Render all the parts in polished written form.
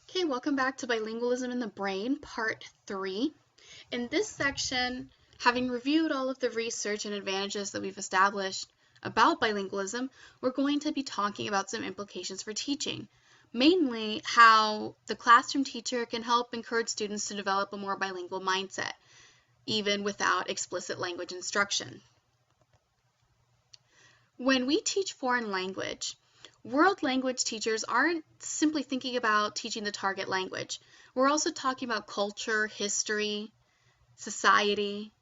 Okay, welcome back to Bilingualism in the Brain, Part 3. In this section, having reviewed all of the research and advantages that we've established about bilingualism, we're going to be talking about some implications for teaching, mainly how the classroom teacher can help encourage students to develop a more bilingual mindset, even without explicit language instruction. When we teach foreign language, world language teachers aren't simply thinking about teaching the target language. We're also talking about culture, history, society,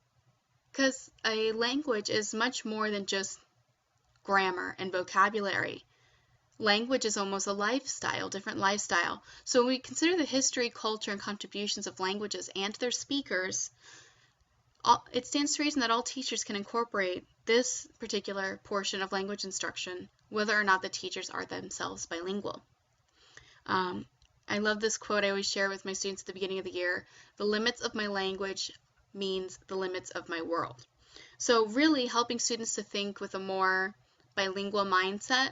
because a language is much more than just grammar and vocabulary. Language is almost a lifestyle, different lifestyle. So when we consider the history, culture, and contributions of languages and their speakers, it stands to reason that all teachers can incorporate this particular portion of language instruction, whether or not the teachers are themselves bilingual. I love this quote I always share with my students at the beginning of the year. The limits of my language means the limits of my world. So really helping students to think with a more bilingual mindset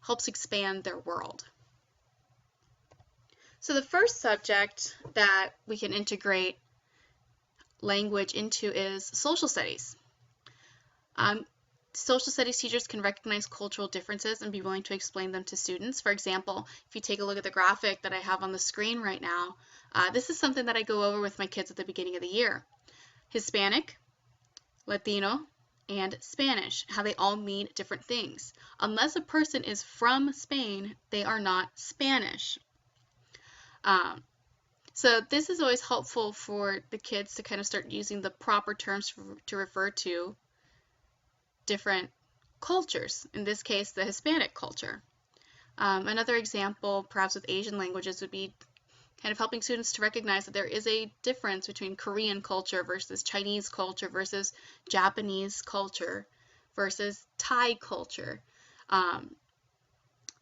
helps expand their world. So the first subject that we can integrate language into is social studies. Social studies teachers can recognize cultural differences and be willing to explain them to students. For example, if you take a look at the graphic that I have on the screen right now, this is something that I go over with my kids at the beginning of the year. Hispanic, Latino, and Spanish, how they all mean different things. Unless a person is from Spain, they are not Spanish. So this is always helpful for the kids to kind of start using the proper terms to refer to different cultures, in this case the Hispanic culture. Another example, perhaps with Asian languages, would be kind of helping students to recognize that there is a difference between Korean culture versus Chinese culture versus Japanese culture versus Thai culture.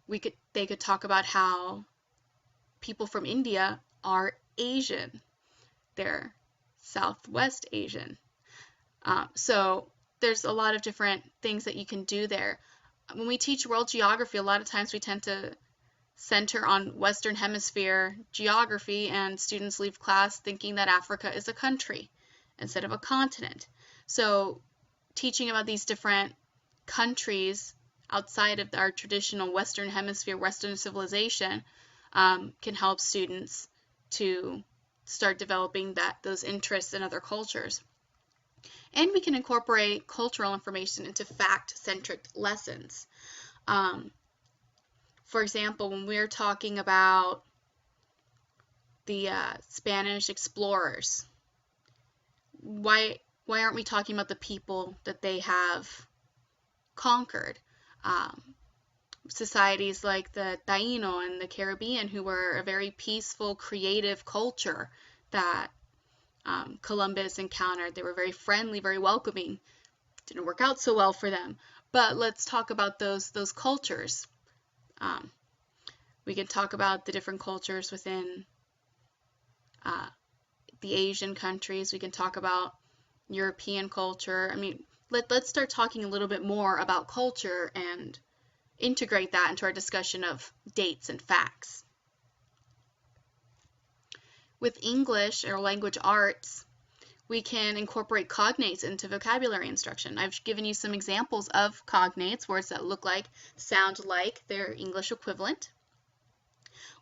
They could talk about how people from India are Asian. They're Southwest Asian. So there's a lot of different things that you can do there. When we teach world geography, a lot of times we tend to center on Western Hemisphere geography, and students leave class thinking that Africa is a country instead of a continent. So teaching about these different countries outside of our traditional Western Hemisphere, Western civilization, can help students to start developing those interests in other cultures. And we can incorporate cultural information into fact-centric lessons. For example, when we're talking about the Spanish explorers, why aren't we talking about the people that they have conquered? Societies like the Taino and the Caribbean, who were a very peaceful, creative culture that Columbus encountered. They were very friendly, very welcoming. Didn't work out so well for them. But let's talk about those cultures. We can talk about the different cultures within the Asian countries. We can talk about European culture. I mean, let's start talking a little bit more about culture and integrate that into our discussion of dates and facts. With English or language arts, we can incorporate cognates into vocabulary instruction. I've given you some examples of cognates, words that look like, sound like their English equivalent.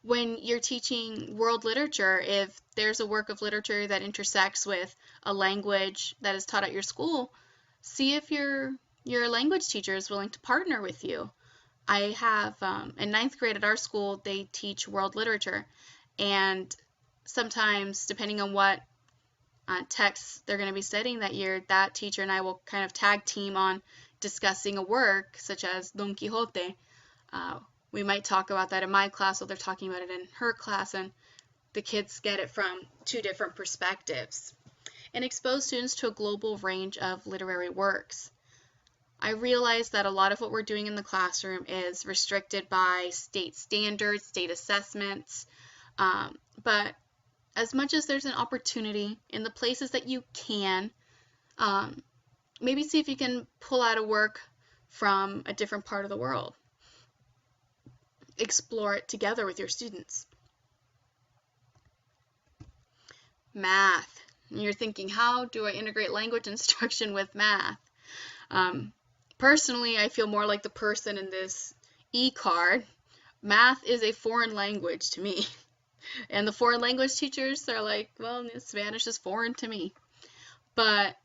When you're teaching world literature, if there's a work of literature that intersects with a language that is taught at your school, see if your language teacher is willing to partner with you. I have, in 9th grade at our school, they teach world literature, and sometimes, depending on what texts they're going to be studying that year, that teacher and I will kind of tag team on discussing a work, such as Don Quixote. We might talk about that in my class while they're talking about it in her class, and the kids get it from two different perspectives. And expose students to a global range of literary works. I realize that a lot of what we're doing in the classroom is restricted by state standards, state assessments, but as much as there's an opportunity in the places that you can, maybe see if you can pull out a work from a different part of the world. Explore it together with your students. Math. And you're thinking, how do I integrate language instruction with math? Personally, I feel more like the person in this e-card. Math is a foreign language to me. And the foreign language teachers are like, well, Spanish is foreign to me. But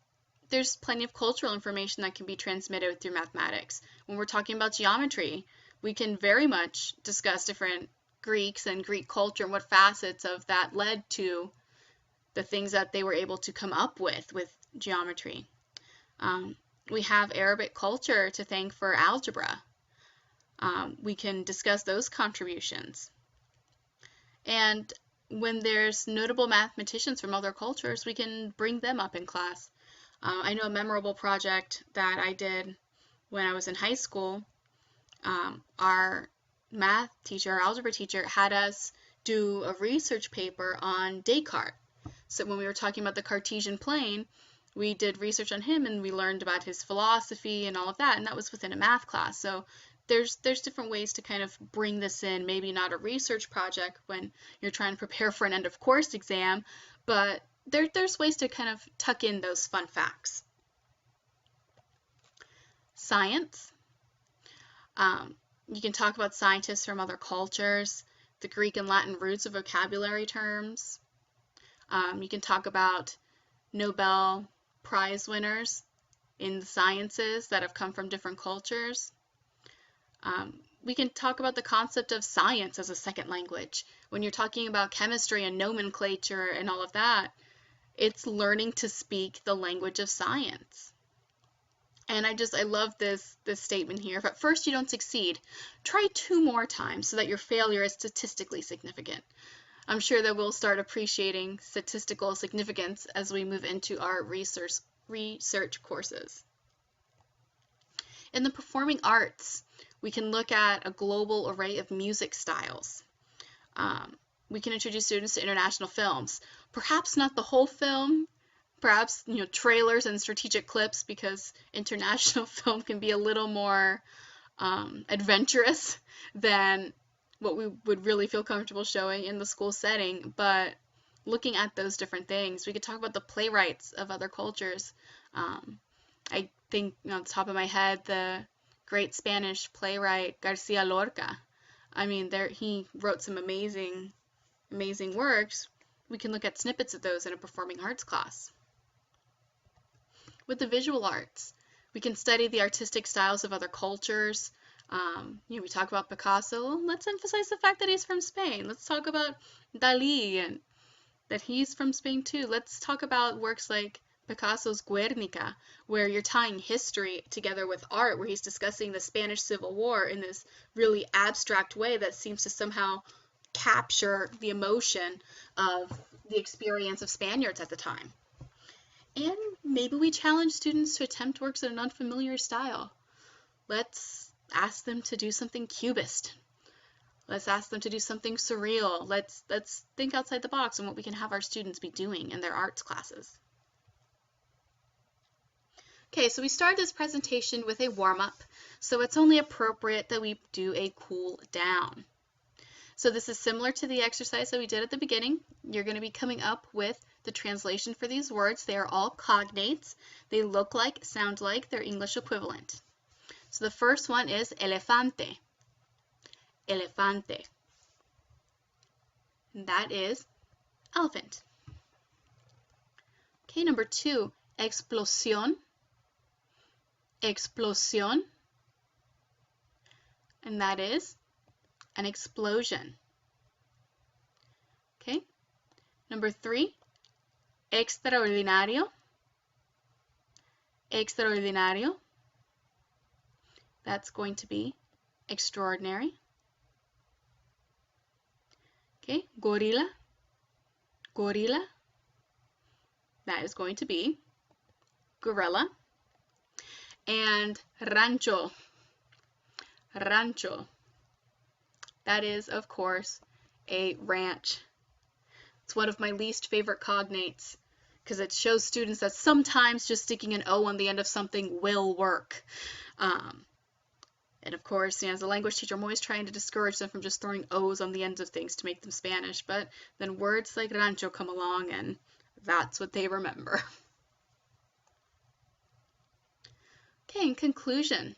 there's plenty of cultural information that can be transmitted through mathematics. When we're talking about geometry, we can very much discuss different Greeks and Greek culture and what facets of that led to the things that they were able to come up with geometry. We have Arabic culture to thank for algebra. We can discuss those contributions. And when there's notable mathematicians from other cultures, we can bring them up in class. I know a memorable project that I did when I was in high school. Our math teacher, our algebra teacher, had us do a research paper on Descartes. So when we were talking about the Cartesian plane, we did research on him and we learned about his philosophy and all of that, and that was within a math class. So there's different ways to kind of bring this in, maybe not a research project when you're trying to prepare for an end of course exam, but there's ways to kind of tuck in those fun facts. Science. You can talk about scientists from other cultures, the Greek and Latin roots of vocabulary terms. You can talk about Nobel Prize winners in the sciences that have come from different cultures. We can talk about the concept of science as a second language. When you're talking about chemistry and nomenclature and all of that, it's learning to speak the language of science. And I love this statement here. If at first you don't succeed, try 2 more times so that your failure is statistically significant. I'm sure that we'll start appreciating statistical significance as we move into our research courses. In the performing arts, we can look at a global array of music styles. We can introduce students to international films. Perhaps not the whole film, perhaps trailers and strategic clips, because international film can be a little more adventurous than what we would really feel comfortable showing in the school setting. But looking at those different things, we could talk about the playwrights of other cultures. I think on the top of my head, the great Spanish playwright Garcia Lorca. I mean, he wrote some amazing works. We can look at snippets of those in a performing arts class. With the visual arts, we can study the artistic styles of other cultures. We talk about Picasso. Let's emphasize the fact that he's from Spain. Let's talk about Dali and that he's from Spain too. Let's talk about works like Picasso's Guernica, where you're tying history together with art, where he's discussing the Spanish Civil War in this really abstract way that seems to somehow capture the emotion of the experience of Spaniards at the time. And maybe we challenge students to attempt works in an unfamiliar style. Let's ask them to do something cubist. Let's ask them to do something surreal. Let's think outside the box on what we can have our students be doing in their arts classes. Okay, so we started this presentation with a warm-up, so it's only appropriate that we do a cool down. So this is similar to the exercise that we did at the beginning. You're going to be coming up with the translation for these words. They are all cognates. They look like, sound like their English equivalent. So the first one is elefante. Elefante. And that is elephant. Okay, number 2, explosión. Explosión. And that is an explosion. Okay. Number 3, extraordinario. Extraordinario. That's going to be extraordinary. Okay, gorila. Gorila. That is going to be gorilla. And rancho. Rancho. That is, of course, a ranch. It's one of my least favorite cognates because it shows students that sometimes just sticking an O on the end of something will work. And of course, as a language teacher, I'm always trying to discourage them from just throwing O's on the ends of things to make them Spanish. But then words like rancho come along and That's what they remember. Okay, in conclusion,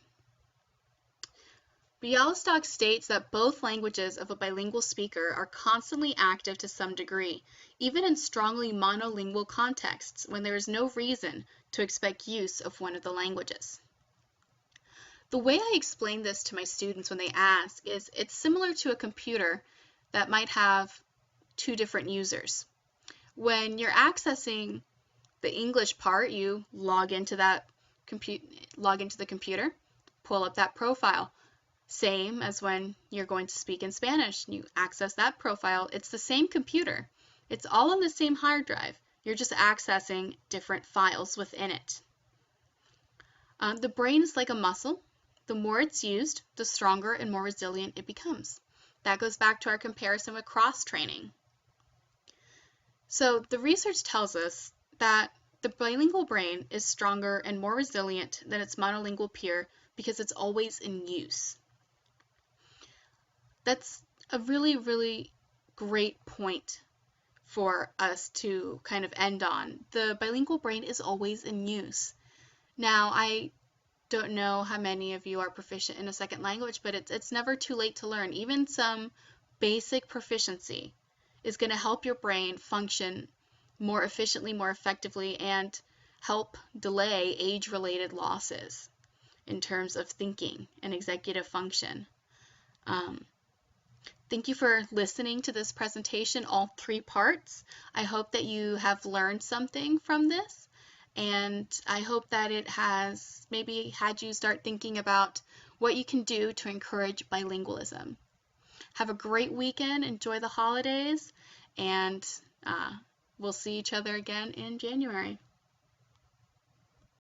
Bialystok states that both languages of a bilingual speaker are constantly active to some degree, even in strongly monolingual contexts when there is no reason to expect use of one of the languages. The way I explain this to my students when they ask is it's similar to a computer that might have two different users. When you're accessing the English part, you log into the computer, pull up that profile. Same as when you're going to speak in Spanish, you access that profile. It's the same computer. It's all on the same hard drive. You're just accessing different files within it. The brain is like a muscle. The more it's used, the stronger and more resilient it becomes. That goes back to our comparison with cross-training. So the research tells us that the bilingual brain is stronger and more resilient than its monolingual peer because it's always in use. That's a really, really great point for us to kind of end on. The bilingual brain is always in use. Now, I don't know how many of you are proficient in a second language, but it's never too late to learn. Even some basic proficiency is going to help your brain function more efficiently, more effectively, and help delay age-related losses in terms of thinking and executive function. Thank you for listening to this presentation, all 3 parts. I hope that you have learned something from this, and I hope that it has maybe had you start thinking about what you can do to encourage bilingualism. Have a great weekend, enjoy the holidays, and we'll see each other again in January.